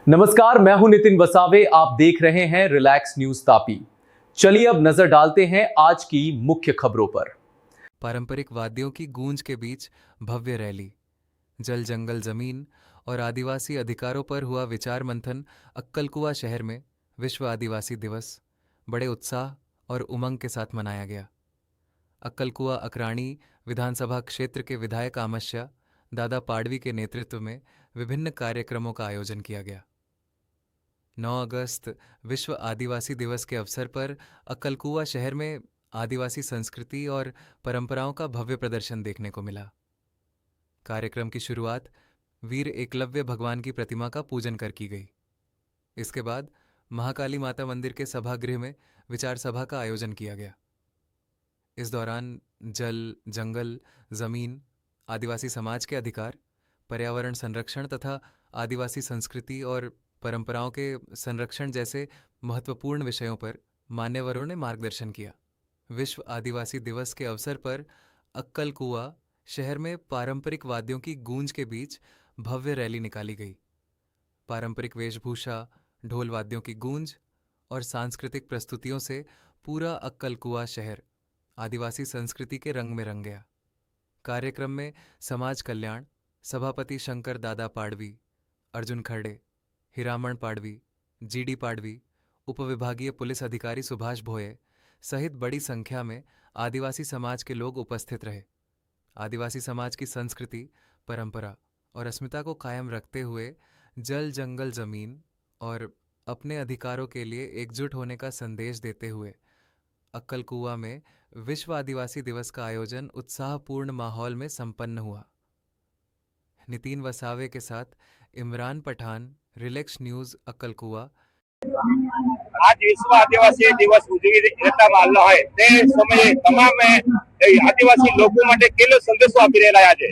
नमस्कार, मैं हूं नितिन वसावे। आप देख रहे हैं रिलैक्स न्यूज तापी। चलिए अब नजर डालते हैं आज की मुख्य खबरों पर। पारंपरिक वाद्यों की गूंज के बीच भव्य रैली, जल जंगल जमीन और आदिवासी अधिकारों पर हुआ विचार मंथन। अक्कलकुआ शहर में विश्व आदिवासी दिवस बड़े उत्साह और उमंग के साथ मनाया गया। अक्कलकुआ अकराणी विधानसभा क्षेत्र के विधायक आमश्या दादा पाडवी के नेतृत्व में विभिन्न कार्यक्रमों का आयोजन किया गया। 9 अगस्त विश्व आदिवासी दिवस के अवसर पर अक्कलकुआ शहर में आदिवासी संस्कृति और परंपराओं का भव्य प्रदर्शन देखने को मिला। कार्यक्रम की शुरुआत वीर एकलव्य भगवान की प्रतिमा का पूजन कर की गई। इसके बाद महाकाली माता मंदिर के सभागृह में विचार सभा का आयोजन किया गया। इस दौरान जल, जंगल, जमीन, आदिवासी समाज के अधिकार, पर्यावरण संरक्षण तथा आदिवासी संस्कृति और परंपराओं के संरक्षण जैसे महत्वपूर्ण विषयों पर मान्यवरों ने मार्गदर्शन किया। विश्व आदिवासी दिवस के अवसर पर अक्कलकुआ शहर में पारंपरिक वाद्यों की गूंज के बीच भव्य रैली निकाली गई। पारंपरिक वेशभूषा, ढोल वाद्यों की गूंज और सांस्कृतिक प्रस्तुतियों से पूरा अक्कलकुआ शहर आदिवासी संस्कृति के रंग में रंग गया। कार्यक्रम में समाज कल्याण सभापति शंकर दादा पाडवी, अर्जुन खड़े, हिरामण पाडवी, जीडी पाडवी, उपविभागीय पुलिस अधिकारी सुभाष भोये सहित बड़ी संख्या में आदिवासी समाज के लोग उपस्थित रहे। आदिवासी समाज की संस्कृति, परंपरा और अस्मिता को कायम रखते हुए जल, जंगल, जमीन और अपने अधिकारों के लिए एकजुट होने का संदेश देते हुए अक्कलकुआ में विश्व आदिवासी दिवस का आयोजन उत्साहपूर्ण माहौल में संपन्न हुआ। नितिन वसावे के साथ इमरान पठान, रिलैक्स न्यूज अक्कलकुआ। आज विश्व आदिवासी दिवस ઉજવી રહેવામાં આવેલો હોય તે સમયે તમામ આદિવાસી લોકો માટે કેટલો સંદેશો આપી રહેલા છે।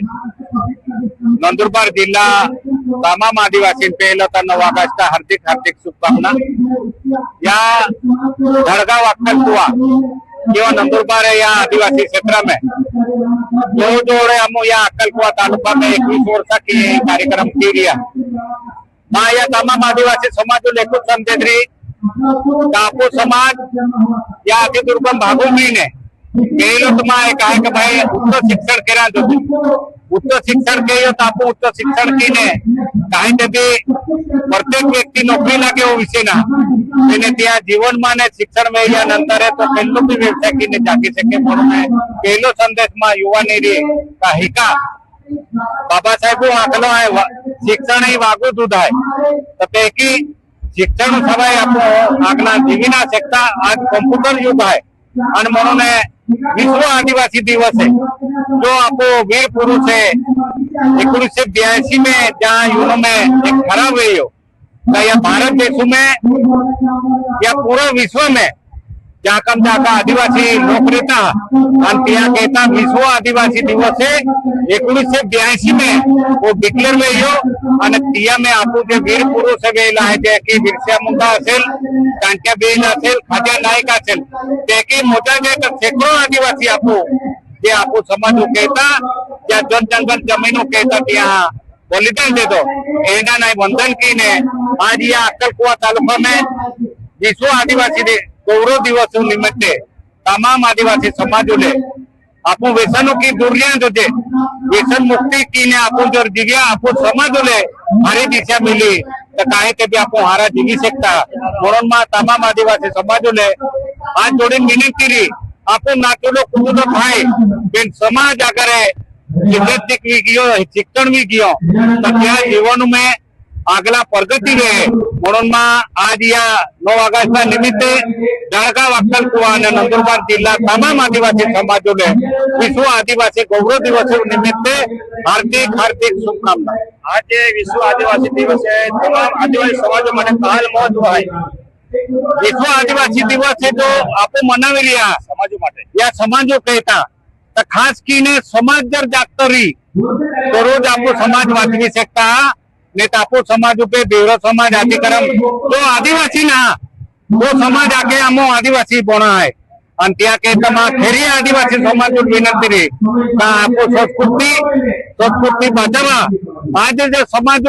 નંદુરબાર જિલ્લા તમામ આદિવાસી પહેલા તો 9 ऑगस्ट हार्दिक शुभकामना। या धड़गांव अक्कलकुआ किंवा नंदुरबार या आदिवासी क्षेत्र में जवळ हम या अक्कलकुआ तालुका में 21 वर्ष की कार्यक्रम की गया। या तमाम आदिवासी समाज लेखक समझे कापू समाज या अति दुर्गम भागों में ने पहले तो मैं कहा कि भाई उच्च शिक्षण करा दो, उच्च शिक्षण के तापू उच्च शिक्षण की ने कहीं के भी प्रत्येक व्यक्ति नौकरी लगे वो विषय ना मैंने त्या जीवन में शिक्षण में या नंतर है तो पहलो भी व्यवसाय की ने जागी सके। म्हणून पहलो संदेश में युवा ने का हिका बाबा साहेब आखलो है शिक्षण ही वागू दूध है तो पैकी शिक्षण सवय आपण आगना जीवी ना शकता। आज कॉम्प्युटर युग है और म्हणून विश्व आदिवासी दिवस है जो आपको वीर पुरुष है 1982 में जहाँ यूनो में एक खराब हुई हो या भारत देश में या पूरा विश्व में जहाँ कम जाकर आदिवासी लोग रहता त्या कहता विश्व आदिवासी दिवस है 1982 में वो डिक्लेर हुई हो त्या में आपू जो वीर पुरुष वेला है जे की बिरसा मुंडा असेल, कांट्याबेन असेल, खाजा नाईक असेल ते मोठा जे शेकडो आदिवासी आपू जे आपू समाज कहता या जन जंगल जमीनों कहता त्या बलिदान दे दो एना नहीं वंदन की ने आज या अक्कलकुआ तालुका में विश्व आदिवासी गौरव दिवस निमित्ते तमाम आदिवासी समाजों ने आपू व्यसनों की दूरियां जो थे व्यसन मुक्ति की ने आपू जो जीव्या आपू समाजों ने हरी दिशा मिली तो कहीं के भी आपू हारा जीवी सकता। म्हणून में तमाम आदिवासी समाजों ने आज जोड़ी विनंती रही आपू नातुलो कुटुंब भाई बेन समाज अगर शिक्षण भी गयो तो त्या जीवन में आगला प्रगति रहे। म्हणून आज या 9 ऑगस्ट निमित्ते धड़गांव अक्कलकुआ और नंदुरबार जिला तमाम आदिवासी समाजों ने विश्व आदिवासी गौरव दिवस निमित्ते हार्दिक शुभकामना। आज विश्व आदिवासी दिवस है तमाम आदिवासी समाजों में काल महत्व है। विश्व आदिवासी दिवस है जो आप मनावी लिया या समाजों कहता तो खास की ने समाज जर जागत रही तो रोज आप समाज वाचवी सकता ने तापो समाज पे देवरा समाज अधिकारम तो आदिवासी ना वो समाज आगे हम आदिवासी बना है अंत्या के तमा खेरी आदिवासी समाज विनंती रे आपो संस्कृति बचावा आज जो समाज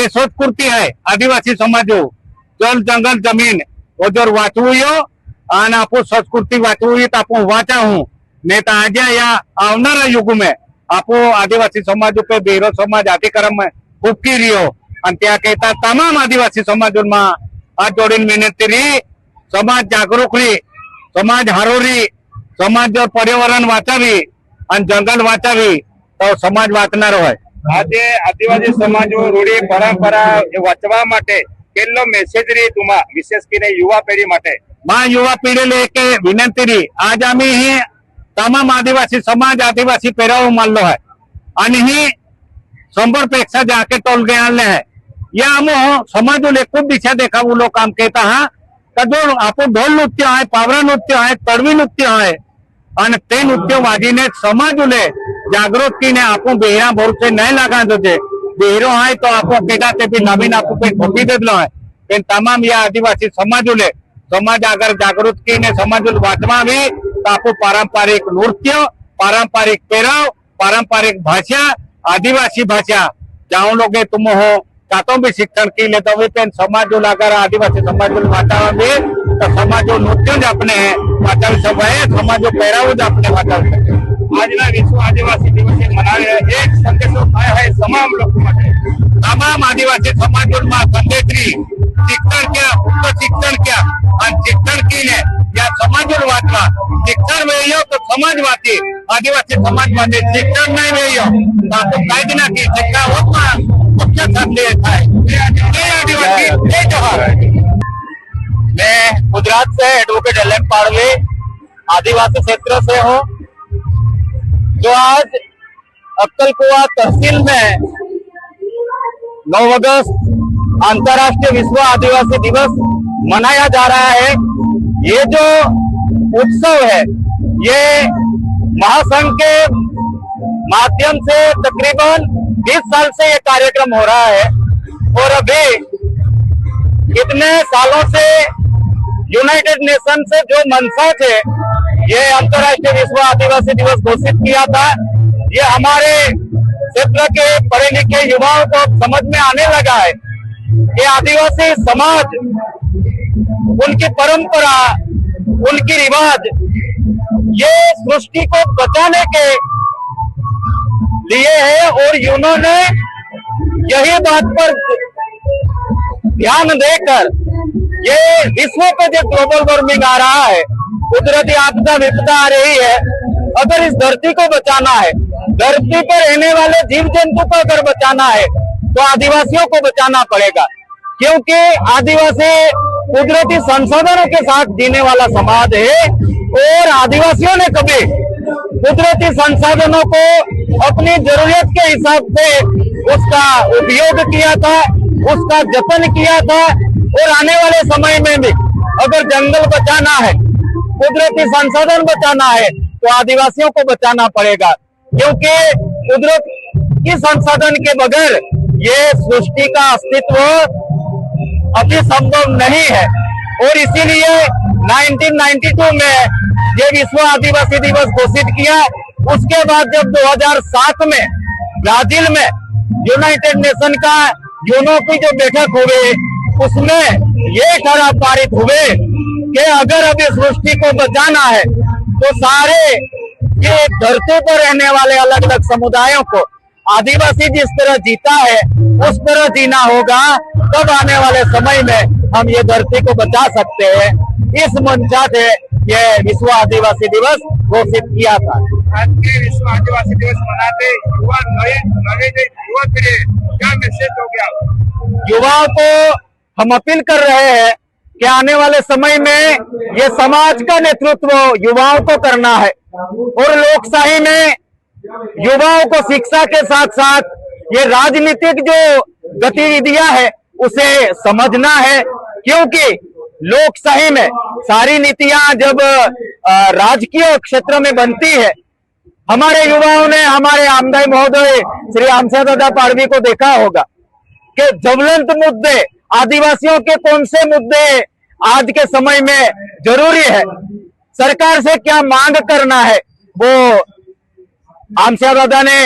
તે સંસ્કૃતિ है आदिवासी समाजो जल जंगल जमीन वजर वाचवू અને આપણું સંસ્કૃતિ વાંચવું તો આપણું વાંચા હું ને તો આજે या આવનારા યુગ में આપણું આદિવાસી સમાજ ઉપર બેરો સમાજ આધિક્રમ ઉપકી રહ્યો અને ત્યાં કહેતા તમામ આદિવાસી સમાજોમાં હાથ જોડીને વિનંતી રહી સમાજ જાગૃત રહી સમાજ હારોરી સમાજ पर्यावरण વાંચાવી અને જંગલ વાંચાવી તો સમાજ વાંચનારો હોય આજે આદિવાસી સમાજો રૂઢી પરંપરા વાંચવા માટે કેટલો મેસેજ રહી તુમા વિશેષ કરીને યુવા પેઢી માટે માં યુવા પેઢીને એક વિનંતી રહી आज आम्ही ही તમામ આદિવાસી સમાજ આદિવાસી પેરાવો માનलो है आणि ही 100 पेक्षा जाके टोल गयाले है या हम समाजोले खूप दिशा देखावू लोक काम कहता हा तो आपण ढोल नृत्य आहे पावरा नृत्य आहे तडवी नृत्य आहे અને તે નૃત્ય વાજીને સમાજોને જાગૃત કરીને આપણું બહેરા ભોરસે નહીં લાગાતો છે બહેરો હોય તો આપણો કેટા તે બી નવીન આપણું કઈ ખોટી દેલો હોય તે તમામ યા આદિવાસી સમાજોને સમાજ આગળ જાગૃત કરીને સમાજોને વાંચવાવી તો આપણું પારંપરિક નૃત્ય પારંપરિક પહેરાવ પારંપરિક ભાષા आदिवासी भाषा जाऊं लोग तुम हो कातो भी शिक्षण की लेता हुए तेन समाजो लाकर आदिवासी समाजो वातावरण में तो समाजो नृत्य ज अपने है वातावरण सब है समाजो पहराव ज अपने वातावरण आज ना विश्व आदिवासी दिवस मनावे एक संदेशो आया है तमाम लोग માટે तमाम आदिवासी समाजो में संदेशरी शिक्षण क्या उच्च शिक्षण क्या और शिक्षण की ने या समाजो वाचवा शिक्षण में तो समाज वाची आदिवासी समाज માટે शिक्षण नहीं વેયો તો આપણે કાયદા की शिक्षा होता मुख्य संदेश है ये आदिवासी ये जोहार मैं गुजरात से एडवोकेट एलएम पाड़वे आदिवासी क्षेत्र से हूँ जो आज अक्कलकुआ तहसील में 9 अगस्त अंतर्राष्ट्रीय विश्व आदिवासी दिवस मनाया जा रहा है। ये जो उत्सव है ये महासंघ के माध्यम से तकरीबन 20 साल से ये कार्यक्रम हो रहा है और अभी इतने सालों से यूनाइटेड नेशन से जो मंशा थे ये अंतर्राष्ट्रीय विश्व आदिवासी दिवस घोषित किया था। ये हमारे क्षेत्र के पढ़े लिखे युवाओं को समझ में आने लगा है कि आदिवासी समाज उनकी परंपरा उनकी रिवाज ये सृष्टि को बचाने के लिए है और उन्होंने यही बात पर ध्यान देकर ये विश्व पे जो ग्लोबल वार्मिंग आ रहा है कुदरती आपदा विपदा आ रही है अगर इस धरती को बचाना है धरती पर रहने वाले जीव जंतु को अगर बचाना है तो आदिवासियों को बचाना पड़ेगा क्योंकि आदिवासी कुदरती संसाधनों के साथ जीने वाला समाज है और आदिवासियों ने कभी कुदरती संसाधनों को अपनी जरूरत के हिसाब से उसका उपयोग किया था उसका जतन किया था और आने वाले समय में भी अगर जंगल बचाना है कुदरती संसाधन बचाना है तो आदिवासियों को बचाना पड़ेगा क्योंकि कुदरत की संसाधन के बगैर ये सृष्टि का अस्तित्व अभी संभव नहीं है और इसीलिए 1992 में ये विश्व आदिवासी दिवस घोषित किया। उसके बाद जब 2007 में ब्राजील में यूनाइटेड नेशन का यूनो की जो बैठक हुई उसमें ये ठराव पारित हुए कि अगर अभी सृष्टि को बचाना है तो सारे ये धरती पर रहने वाले अलग अलग समुदायों को आदिवासी जिस तरह जीता है उस तरह जीना होगा तब आने वाले समय में हम ये धरती को बचा सकते हैं। इस मंशा से ये विश्व आदिवासी दिवस घोषित किया था। आज के विश्व आदिवासी दिवस मनाते युवा नए युवा पीढ़ी क्या मैसेज हो गया? युवाओं को हम अपील कर रहे हैं कि आने वाले समय में ये समाज का नेतृत्व युवाओं को करना है और लोकशाही में युवाओं को शिक्षा के साथ साथ ये राजनीतिक जो गतिविधियां है उसे समझना है क्योंकि लोकशाही में सारी नीतियां जब राजकीय क्षेत्र में बनती है हमारे युवाओं ने हमारे आमदाई महोदय श्री आमसादादा पाड़वी को देखा होगा कि ज्वलंत मुद्दे आदिवासियों के कौन से मुद्दे आज के समय में जरूरी है सरकार से क्या मांग करना है वो आमसादादा ने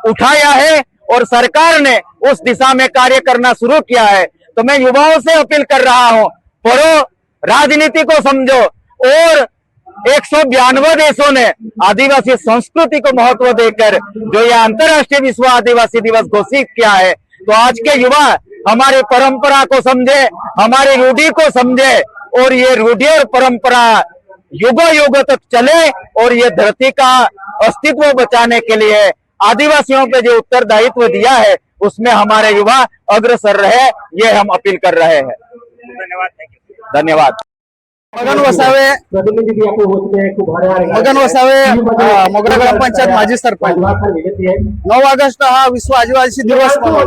उठाया है और सरकार ने उस दिशा में कार्य करना शुरू किया है। तो मैं युवाओं से अपील कर रहा हूं, पढ़ो, राजनीति को समझो। और 192 देशों ने आदिवासी संस्कृति को महत्व देकर जो ये अंतर्राष्ट्रीय विश्व आदिवासी दिवस घोषित किया है, तो आज के युवा हमारी परंपरा को समझे, हमारी रूढ़ी को समझे और ये रूढ़ी और परंपरा युगों युगों तक चले और ये धरती का अस्तित्व बचाने के लिए आदिवासियों पे जो उत्तरदायित्व दिया है उसमें हमारे युवा अग्रसर रहे, ये हम अपील कर रहे हैं। धन्यवाद, थैंक यू। धन्यवाद। मगन वसावे मोगरा ग्रामपंचायत माजी सरपंच 9 ऑगस्ट हा विश्व आदिवासी दिवस म्हणून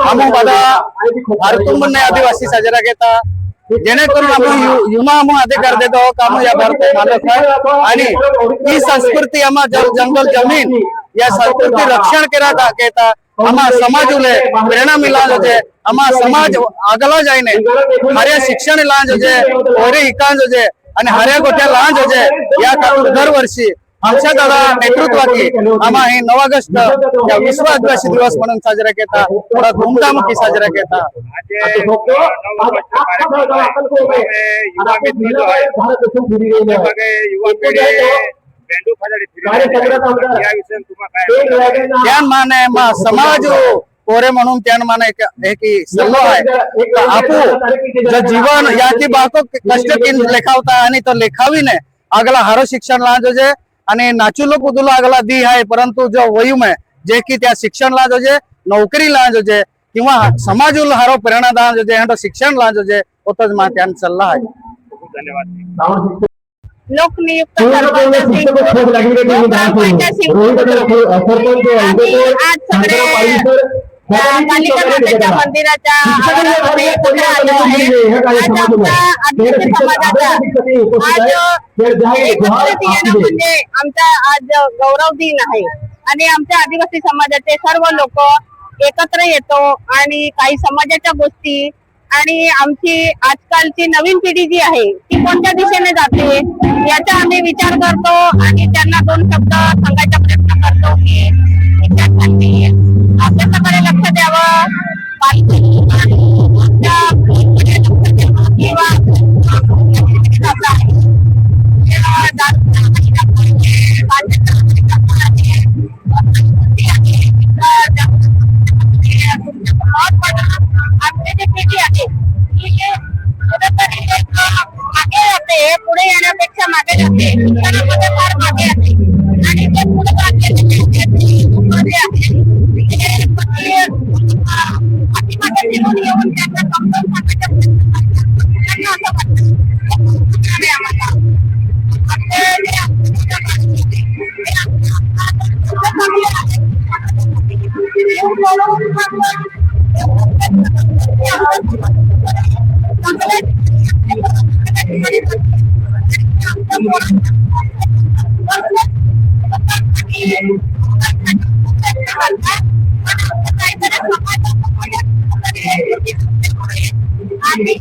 आम्ही બધા भारतून आदिवासी साजरा घेता, जेणेकरून आम्ही युवा आम्ही अधिकार देतो काम या भारत मालक आहे आणि ही संस्कृती आम्हा जंगल जमीन या संस्कृती रक्षण केता आम्हा समाजुले प्रेरणा मिला जोजे, आम्हा समाज आगला जाईने हरे शिक्षण लांज जोजे, ओरे इकान जोजे आणि हरे गोठ्या लांज जोजे या खातर दरवर्षी आमच्या दादा नेतृत्वाची आम्हा हे 9 ऑगस्ट या विश्व आदिवासी दिवस म्हणून साजरा केता, थोडा धूमधामથી साजरा केता। युवा मित्र जो है युवा पिढी बेंडू फाजडी या विषय तुम्हाला काय त्यान माने समाज कोरे म्हणून त्यान माने एक सल्लो आहे आपू जो जीवन याची बाको कष्ट किन लेखावता आणि तो लेखावीने आगला हारो शिक्षण ला जोजे आणि नाचुलो कुदुलो आगला दी आहे, परंतु जो वयू में जे की त्या शिक्षण ला जोजे, नोकरी ला जोजे किंवा समाजुल हारो प्रेरणादान जोजे हंडो शिक्षण ला जोजे होतच मा त्यान सल्ला आहे। धन्यवाद। लोकनियुक्त आज सगळे कालिका मातेच्या मंदिराच्या आवारामध्ये एकत्र आलो आहे। आज आमच्या आदिवासी समाजाचा आज एकत्रित येणं म्हणजे आमचा आज गौरव दिन आहे आणि आमच्या आदिवासी समाजाचे सर्व लोक एकत्र येतो आणि काही समाजाच्या गोष्टी आणि आमची आजकालची नवीन पिढी जी आहे ती कोणत्या दिशेने जाते याचा आम्ही विचार करतो आणि त्यांना 2 शब्द सांगायचा प्रयत्न करतो की विद्यार्थ्यांनी अभ्यासाकडे लक्ष द्यावं, आपली जी पिढी आहे ती कुठेतरी मागे जाते, पुढे येण्यापेक्षा मागे जाते, शिक्षणामध्ये फार मागे आहे आणि ते पुढे पाठीमागे फिरून येऊन त्यांना समजावून सांगायचं त्यांना असं वाटतं आम्हाला आणि